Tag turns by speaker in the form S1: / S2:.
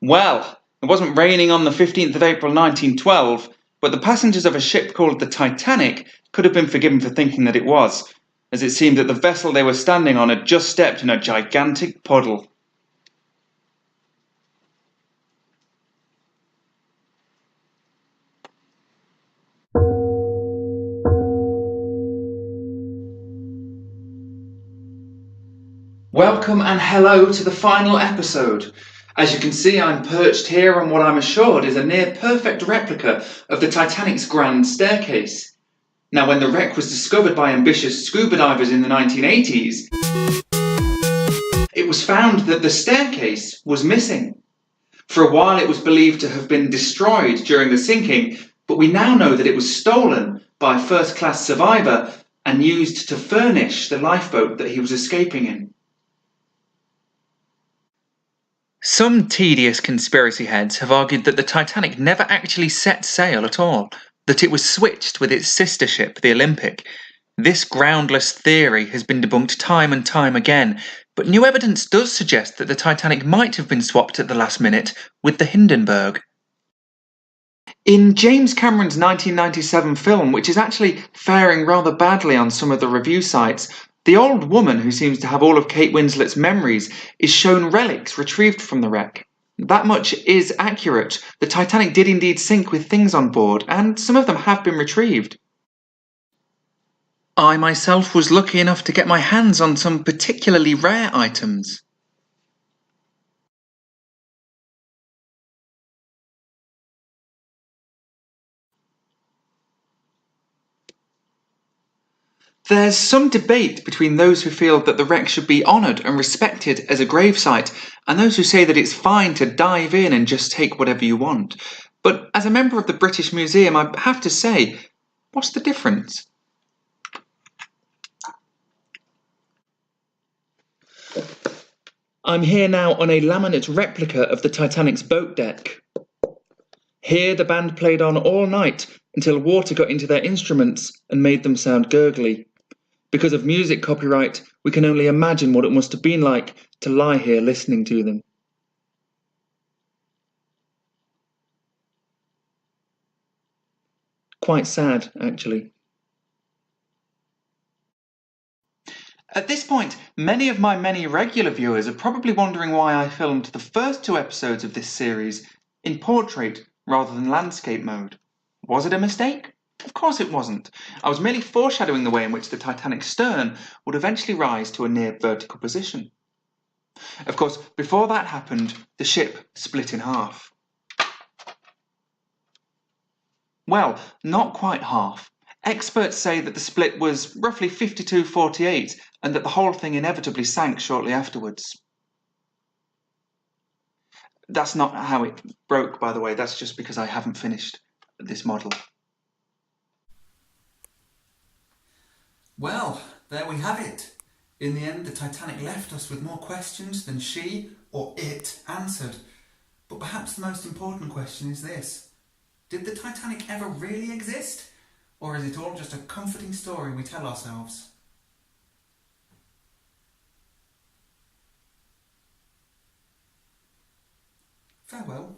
S1: Well, it wasn't raining on the 15th of April 1912, but the passengers of a ship called the Titanic could have been forgiven for thinking that it was, as it seemed that the vessel they were standing on had just stepped in a gigantic puddle. Welcome and hello to the final episode. As you can see, I'm perched here on what I'm assured is a near-perfect replica of the Titanic's grand staircase. Now, when the wreck was discovered by ambitious scuba divers in the 1980s, it was found that the staircase was missing. For a while it was believed to have been destroyed during the sinking, but we now know that it was stolen by a first-class survivor and used to furnish the lifeboat that he was escaping in. Some tedious conspiracy heads have argued that the Titanic never actually set sail at all, that it was switched with its sister ship, the Olympic. This groundless theory has been debunked time and time again, but new evidence does suggest that the Titanic might have been swapped at the last minute with the Hindenburg. In James Cameron's 1997 film, which is actually faring rather badly on some of the review sites, the old woman who seems to have all of Kate Winslet's memories is shown relics retrieved from the wreck. That much is accurate. The Titanic did indeed sink with things on board, and some of them have been retrieved. I myself was lucky enough to get my hands on some particularly rare items. There's some debate between those who feel that the wreck should be honoured and respected as a gravesite, and those who say that it's fine to dive in and just take whatever you want. But as a member of the British Museum, I have to say, what's the difference? I'm here now on a laminate replica of the Titanic's boat deck. Here the band played on all night until water got into their instruments and made them sound gurgly. Because of music copyright, we can only imagine what it must have been like to lie here listening to them. Quite sad, actually. At this point, many of my many regular viewers are probably wondering why I filmed the first two episodes of this series in portrait rather than landscape mode. Was it a mistake? Of course it wasn't. I was merely foreshadowing the way in which the Titanic's stern would eventually rise to a near vertical position. Of course, before that happened, the ship split in half. Well, not quite half. Experts say that the split was roughly 52-48 and that the whole thing inevitably sank shortly afterwards. That's not how it broke, by the way. That's just because I haven't finished this model.
S2: Well, there we have it. In the end, the Titanic left us with more questions than she or it answered. But perhaps the most important question is this. Did the Titanic ever really exist? Or is it all just a comforting story we tell ourselves? Farewell.